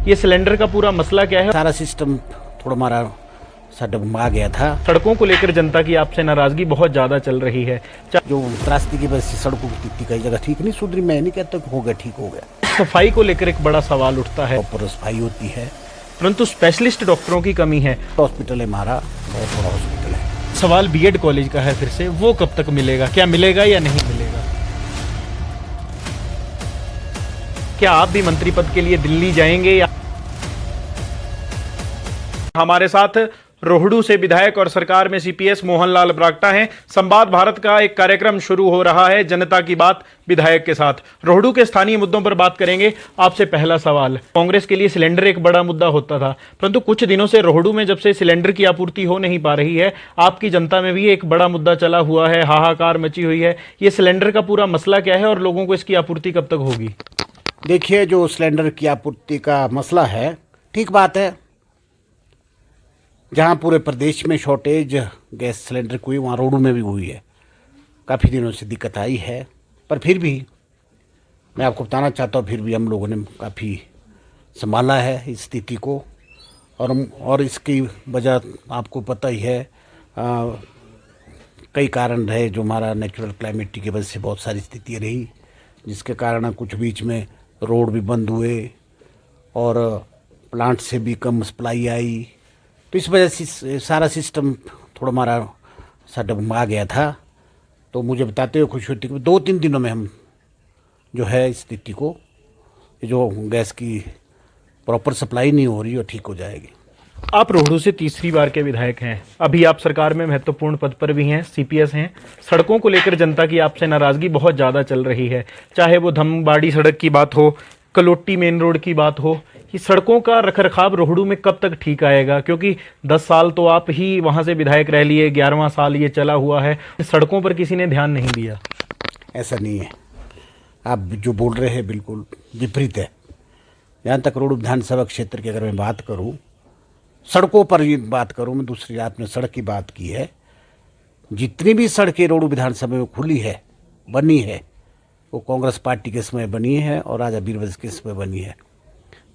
ये सिलेंडर का पूरा मसला क्या है? सारा सिस्टम थोड़ा हमारा डगमगा गया था। सड़कों को लेकर जनता की आपसे नाराजगी बहुत ज्यादा चल रही है। जो त्रासदी की वजह से सड़कों की स्थिति कई जगह ठीक नहीं सुधरी। मैं नहीं कहता कि हो गया, ठीक हो गया। सफाई को लेकर एक बड़ा सवाल उठता है। प्रॉपर सफाई होती है, परंतु स्पेशलिस्ट डॉक्टरों की कमी है। हॉस्पिटल है हमारा, बहुत बड़ा हॉस्पिटल है। सवाल बीएड कॉलेज का है फिर से, वो कब तक मिलेगा? क्या मिलेगा या नहीं मिलेगा? क्या आप भी मंत्री पद के लिए दिल्ली जाएंगे? या हमारे साथ रोहडू से विधायक और सरकार में सीपीएस मोहनलाल ब्राक्टा हैं। संवाद भारत का एक कार्यक्रम शुरू हो रहा है, जनता की बात विधायक के साथ। रोहडू के स्थानीय मुद्दों पर बात करेंगे। आपसे पहला सवाल, कांग्रेस के लिए सिलेंडर एक बड़ा मुद्दा होता था, परंतु कुछ दिनों से रोहडू में जब से सिलेंडर की आपूर्ति हो नहीं पा रही है, आपकी जनता में भी एक बड़ा मुद्दा चला हुआ है, हाहाकार मची हुई है। ये सिलेंडर का पूरा मसला क्या है और लोगों को इसकी आपूर्ति कब तक होगी? देखिए, जो सिलेंडर की आपूर्ति का मसला है, ठीक बात है। जहाँ पूरे प्रदेश में शॉर्टेज गैस सिलेंडर की हुई, वहाँ रोहडू में भी हुई है। काफ़ी दिनों से दिक्कत आई है, पर फिर भी मैं आपको बताना चाहता हूँ, फिर भी हम लोगों ने काफ़ी संभाला है इस स्थिति को। और इसकी वजह आपको पता ही है, कई कारण रहे। जो हमारा नेचुरल क्लाइमेट की वजह से बहुत सारी स्थिति रही, जिसके कारण कुछ बीच में रोड भी बंद हुए और प्लांट से भी कम सप्लाई आई। तो इस वजह से सारा सिस्टम थोड़ा हमारा डगमगा गया था। तो मुझे बताते हुए खुशी होती है कि 2-3 दिनों में हम जो है इस स्थिति को, जो गैस की प्रॉपर सप्लाई नहीं हो रही, वो ठीक हो जाएगी। आप रोहडू से तीसरी बार के विधायक हैं, अभी आप सरकार में महत्वपूर्ण पद पर भी हैं, सीपीएस हैं। सड़कों को लेकर जनता की आपसे नाराजगी बहुत ज़्यादा चल रही है, चाहे वो धमबाड़ी सड़क की बात हो, कलोटी मेन रोड की बात हो। कि सड़कों का रखरखाव रोहडू में कब तक ठीक आएगा? क्योंकि 10 साल तो आप ही वहाँ से विधायक रह लिए, 11वां साल ये चला हुआ है, सड़कों पर किसी ने ध्यान नहीं दिया। ऐसा नहीं है, आप जो बोल रहे हैं बिल्कुल विपरीत है। जहाँ तक रोहडू विधानसभा क्षेत्र की अगर मैं बात करूँ, सड़कों पर ही बात करूँ मैं, दूसरी आपने सड़क की बात की है, जितनी भी सड़कें रोहडू विधानसभा में खुली है, बनी है, वो कांग्रेस पार्टी के समय बनी है और राजा बीरबल के समय बनी है।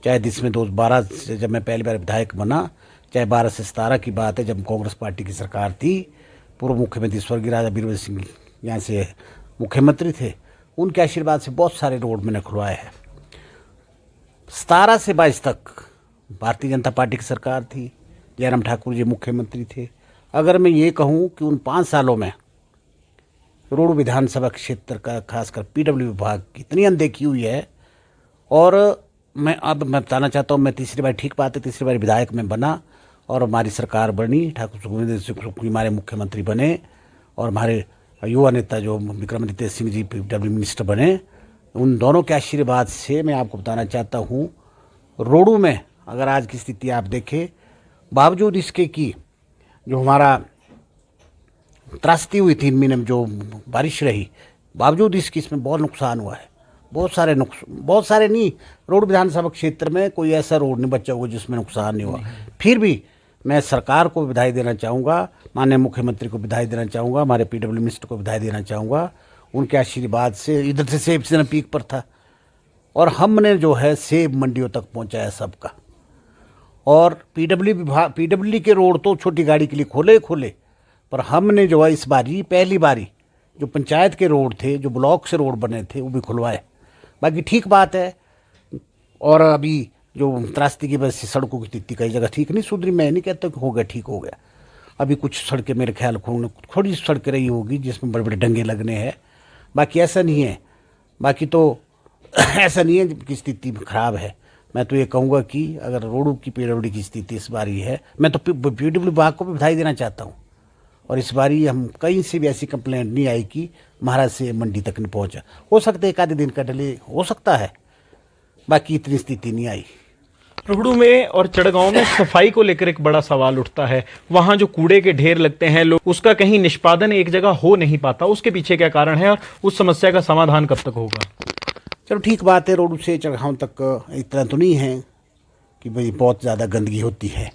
चाहे जिसमें 2012 से जब मैं पहली बार विधायक बना, चाहे 12 से 17 की बात है जब कांग्रेस पार्टी की सरकार थी, पूर्व मुख्यमंत्री स्वर्गीय राजा बीरबल सिंह यहाँ से मुख्यमंत्री थे, उनके आशीर्वाद से बहुत सारे रोड मैंने खुलवाए हैं। 17 से 22 तक भारतीय जनता पार्टी की सरकार थी, जयराम ठाकुर जी मुख्यमंत्री थे। अगर मैं ये कहूँ कि उन 5 सालों में रोहडू विधानसभा क्षेत्र का खासकर पीडब्ल्यू विभाग की इतनी अनदेखी हुई है। और मैं बताना चाहता हूँ, मैं तीसरी बार, ठीक बात है, तीसरी बार विधायक में बना और हमारी सरकार बनी, ठाकुर सुखविंदर सिंह हमारे मुख्यमंत्री बने और हमारे युवा नेता जो विक्रमादित्य सिंह जी पीडब्ल्यू मिनिस्टर बने। उन दोनों के आशीर्वाद से मैं आपको बताना चाहता हूँ, रोहडू में अगर आज की स्थिति आप देखें, बावजूद इसके कि जो हमारा त्रासदी हुई 3 महीने में जो बारिश रही, बावजूद इसकी इसमें बहुत नुकसान हुआ है। बहुत सारे नहीं, रोहडू विधानसभा क्षेत्र में कोई ऐसा रोड नहीं बचा हुआ जिसमें नुकसान नहीं हुआ। फिर भी मैं सरकार को बधाई देना चाहूँगा, माननीय मुख्यमंत्री को बधाई देना चाहूँगा, हमारे पीडब्ल्यू मिनिस्टर को बधाई देना चाहूँगा। उनके आशीर्वाद से इधर से सेब सीजन पीक पर था और हमने जो है सेब मंडियों तक पहुँचाया सबका। और पीडब्ल्यू के रोड तो छोटी गाड़ी के लिए खोले, पर हमने जो है इस बारी पहली बारी जो पंचायत के रोड थे, जो ब्लॉक से रोड बने थे, वो भी खुलवाए। बाकी ठीक बात है। और अभी जो त्रासदी की वजह से सड़कों की स्थिति कई जगह ठीक नहीं सुधरी। मैं नहीं कहता कि हो गया, ठीक हो गया। अभी कुछ सड़कें मेरे ख्याल थोड़ी सड़कें रही होगी जिसमें बड़े बड़े डंगे लगने हैं, बाकी ऐसा नहीं है। बाकी तो ऐसा नहीं है कि स्थिति खराब है। मैं तो ये कहूँगा कि अगर रोडू की पीडब्ल्यू की स्थिति इस बार ही है, मैं तो पीडब्ल्यू विभाग को भी बधाई देना चाहता हूँ। और इस बारी हम कहीं से भी ऐसी कंप्लेंट नहीं आई कि महाराज से मंडी तक नहीं पहुंचा। हो सकता है एक आधे दिन का डिले हो सकता है, बाकी इतनी स्थिति नहीं आई। रोहडू में और चढ़गांव में सफाई को लेकर एक बड़ा सवाल उठता है। वहाँ जो कूड़े के ढेर लगते हैं, लोग उसका कहीं निष्पादन एक जगह हो नहीं पाता, उसके पीछे क्या कारण है और उस समस्या का समाधान कब तक होगा? चलो ठीक बात है, रोहडू से चढ़गांव तक इतना तो नहीं है कि भाई बहुत ज़्यादा गंदगी होती है।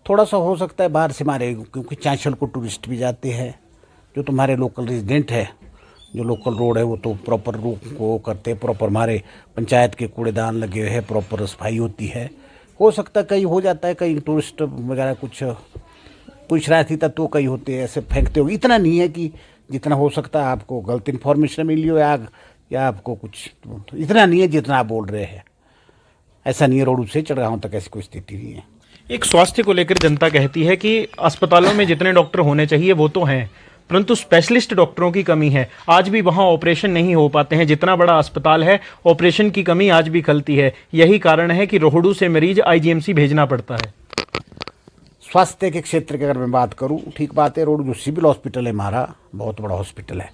थोड़ा सा हो सकता है बाहर से हमारे, क्योंकि चांशल को टूरिस्ट भी जाते हैं, जो तुम्हारे लोकल रेजिडेंट है जो लोकल रोड है वो तो प्रॉपर रूप को करते, प्रॉपर हमारे पंचायत के कूड़ेदान लगे हुए हैं, प्रॉपर सफाई होती है। हो सकता है कहीं हो जाता है, कहीं टूरिस्ट वगैरह कुछ शरारती तत्व कहीं होते हैं ऐसे फेंकते हो, इतना नहीं है कि जितना हो सकता है आपको गलत इन्फॉर्मेशन मिली हो या आपको कुछ, इतना नहीं है जितना आप बोल रहे हैं। ऐसा नहीं है, रोड से चढ़गांव तक ऐसी कोई स्थिति नहीं है। एक स्वास्थ्य को लेकर जनता कहती है कि अस्पतालों में जितने डॉक्टर होने चाहिए वो तो हैं, परंतु स्पेशलिस्ट डॉक्टरों की कमी है। आज भी वहां ऑपरेशन नहीं हो पाते हैं। जितना बड़ा अस्पताल है, ऑपरेशन की कमी आज भी खलती है। यही कारण है कि रोहड़ू से मरीज आईजीएमसी भेजना पड़ता है। स्वास्थ्य के क्षेत्र की अगर मैं बात करूं, ठीक बात है, रोड जो सिविल हॉस्पिटल है हमारा बहुत बड़ा हॉस्पिटल है,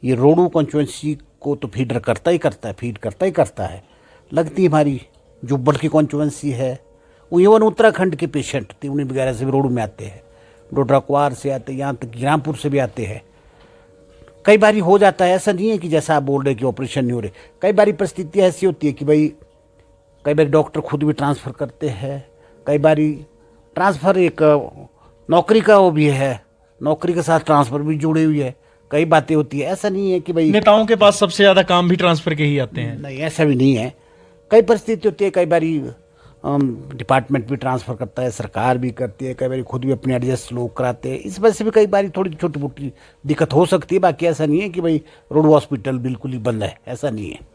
ये रोडू कॉन्स्टिट्यूंसी को तो फीड करता है। लगती हमारी जुब्बल की कॉन्स्टिट्यूंसी है, वो इवन उत्तराखंड के पेशेंट तिवनी वगैरह से भी रोडू में आते हैं, डोडरा कुआर से आते हैं, यहाँ तक रामपुर से भी आते हैं। कई बार हो जाता है, ऐसा नहीं है कि जैसा आप बोल रहे कि ऑपरेशन नहीं हो रहे। कई बार परिस्थिति ऐसी होती है कि भाई कई बार डॉक्टर खुद भी ट्रांसफ़र करते हैं, कई बार ट्रांसफ़र एक नौकरी का वो भी है, नौकरी के साथ ट्रांसफ़र भी जुड़ी हुई है, कई बातें होती है। ऐसा नहीं है कि भाई नेताओं के पास सबसे ज़्यादा काम भी ट्रांसफ़र के ही आते हैं। नहीं, ऐसा भी नहीं है। कई परिस्थिति होती है, कई बार डिपार्टमेंट भी ट्रांसफ़र करता है, सरकार भी करती है, कई बार खुद भी अपने एडजस्ट लोग कराते हैं। इस वजह से भी कई बार थोड़ी छोटी मोटी दिक्कत हो सकती है। बाकी ऐसा नहीं है कि भाई रोड हॉस्पिटल बिल्कुल ही बंद है, ऐसा नहीं है।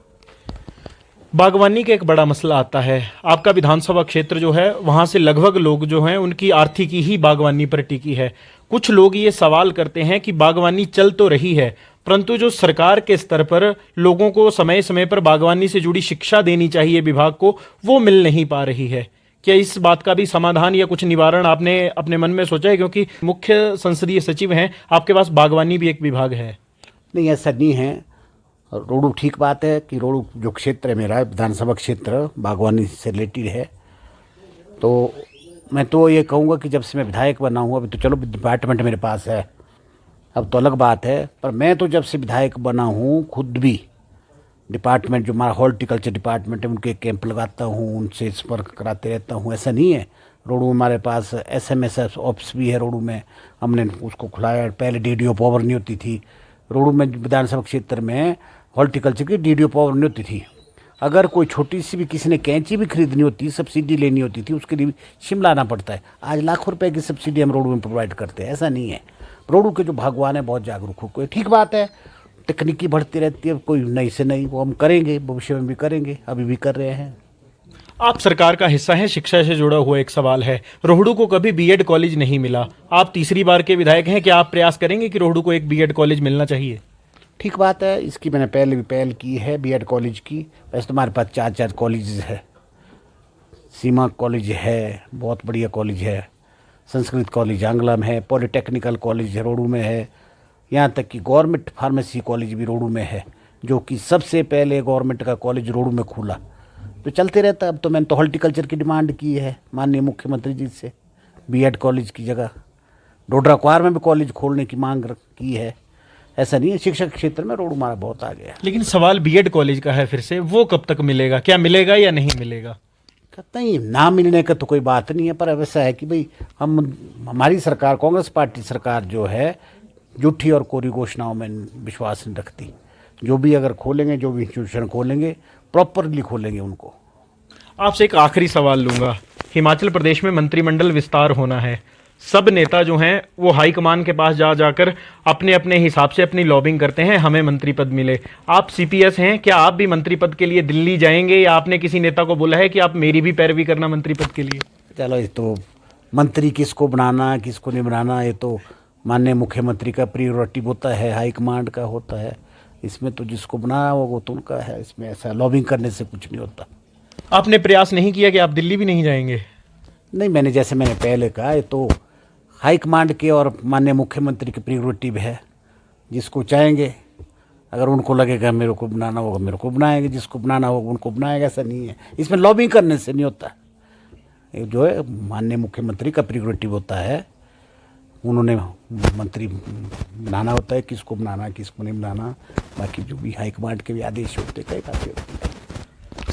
बागवानी का एक बड़ा मसला आता है। आपका विधानसभा क्षेत्र जो है, वहाँ से लगभग लोग जो हैं उनकी आर्थिकी ही बागवानी पर टिकी है। कुछ लोग ये सवाल करते हैं कि बागवानी चल तो रही है, परंतु जो सरकार के स्तर पर लोगों को समय समय पर बागवानी से जुड़ी शिक्षा देनी चाहिए विभाग को, वो मिल नहीं पा रही है। क्या इस बात का भी समाधान या कुछ निवारण आपने अपने मन में सोचा है? क्योंकि मुख्य संसदीय सचिव हैं, आपके पास बागवानी भी एक विभाग है। नहीं, ऐसा नहीं है। रोडू ठीक बात है कि रोडू जो क्षेत्र है मेरा विधानसभा क्षेत्र बागवानी से रिलेटेड है। तो मैं तो ये कहूँगा कि जब से मैं विधायक बना हूँ, अभी तो चलो डिपार्टमेंट मेरे पास है, अब तो अलग बात है, पर मैं तो जब से विधायक बना हूँ खुद भी डिपार्टमेंट जो हमारा हॉर्टिकल्चर डिपार्टमेंट है उनके कैंप लगाता हूँ, उनसे संपर्क कराते रहता हूँ। ऐसा नहीं है, रोडू हमारे पास SMS ऑफिस भी है रोडू में, हमने उसको खुलाया। पहले DDO पावर नहीं होती थी रोडू में, विधानसभा क्षेत्र में हॉर्टिकल्चर की DDO पावर नहीं होती थी। अगर कोई छोटी सी भी किसी ने कैंची भी खरीदनी होती, सब्सिडी लेनी होती थी, उसके लिए शिमला आना पड़ता है। आज लाखों रुपए की सब्सिडी हम रोडू में प्रोवाइड करते हैं। ऐसा नहीं है, रोडू के जो बागवान है बहुत जागरूक हो गए। ठीक बात है, तकनीकी बढ़ती रहती है, कोई नई से नई वो हम करेंगे, भविष्य में भी करेंगे, अभी भी कर रहे हैं। आप सरकार का हिस्सा हैं, शिक्षा से जुड़ा हुआ एक सवाल है। रोहड़ू को कभी B.Ed कॉलेज नहीं मिला। आप तीसरी बार के विधायक हैं, क्या आप प्रयास करेंगे कि रोहड़ू को एक B.Ed कॉलेज मिलना चाहिए? ठीक बात है, इसकी मैंने पहले भी पहल की है B.Ed कॉलेज की। वैसे तो हमारे पास 4 कॉलेज है, सीमा कॉलेज है, बहुत बढ़िया कॉलेज है, संस्कृत कॉलेज आंगला में है, पॉलिटेक्निकल कॉलेज रोडू में है, यहाँ तक कि गवर्नमेंट फार्मेसी कॉलेज भी रोडू में है, जो कि सबसे पहले गवर्नमेंट का कॉलेज रोडू में खुला। तो चलते रहता है। अब तो मैंने तो हॉर्टिकल्चर की डिमांड की है माननीय मुख्यमंत्री जी से, B.Ed कॉलेज की जगह डोडरा कुआर में भी कॉलेज खोलने की मांग की है। ऐसा नहीं है, शिक्षा के क्षेत्र में रोडू हमारा बहुत आ गया। लेकिन सवाल B.Ed कॉलेज का है, फिर से वो कब तक मिलेगा? क्या मिलेगा या नहीं मिलेगा? नहीं, ना मिलने का तो कोई बात नहीं है, पर अब ऐसा है कि भाई हमारी सरकार, कांग्रेस पार्टी सरकार जो है, झूठी और कोरी घोषणाओं में विश्वास नहीं रखती। जो भी अगर खोलेंगे, जो भी इंस्टीट्यूशन खोलेंगे, प्रॉपरली खोलेंगे उनको। आपसे एक आखिरी सवाल लूँगा। हिमाचल प्रदेश में मंत्रिमंडल विस्तार होना है। सब नेता जो हैं वो हाईकमान के पास जाकर अपने अपने हिसाब से अपनी लॉबिंग करते हैं, हमें मंत्री पद मिले। आप CPS हैं, क्या आप भी मंत्री पद के लिए दिल्ली जाएंगे, या आपने किसी नेता को बोला है कि आप मेरी भी पैरवी करना मंत्री पद के लिए? चलो, ये तो मंत्री किसको बनाना किसको नहीं बनाना, ये तो माननीय मुख्यमंत्री का प्रियोरिटी होता है, हाईकमांड का होता है। इसमें तो जिसको बनाया होगा वो तो उनका है, इसमें ऐसा लॉबिंग करने से कुछ नहीं होता। आपने प्रयास नहीं किया कि आप दिल्ली भी नहीं जाएंगे? नहीं, मैंने पहले कहा, ये तो हाईकमांड के और माननीय मुख्यमंत्री की प्रियोरिटी है। जिसको चाहेंगे, अगर उनको लगेगा मेरे को बनाना होगा मेरे को बनाएंगे, जिसको बनाना होगा उनको बनाएगा। ऐसा नहीं है, इसमें लॉबिंग करने से नहीं होता। ये जो है माननीय मुख्यमंत्री का प्रियोरिटी होता है, उन्होंने मंत्री बनाना होता है, किसको बनाना किसको नहीं बनाना। बाकी जो भी हाईकमांड के भी आदेश होते, कई बातें होती है।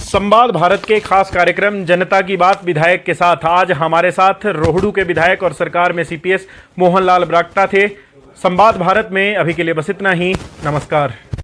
संवाद भारत के खास कार्यक्रम जनता की बात विधायक के साथ आज हमारे साथ रोहड़ू के विधायक और सरकार में CPS मोहनलाल ब्राक्टा थे। संवाद भारत में अभी के लिए बस इतना ही। नमस्कार।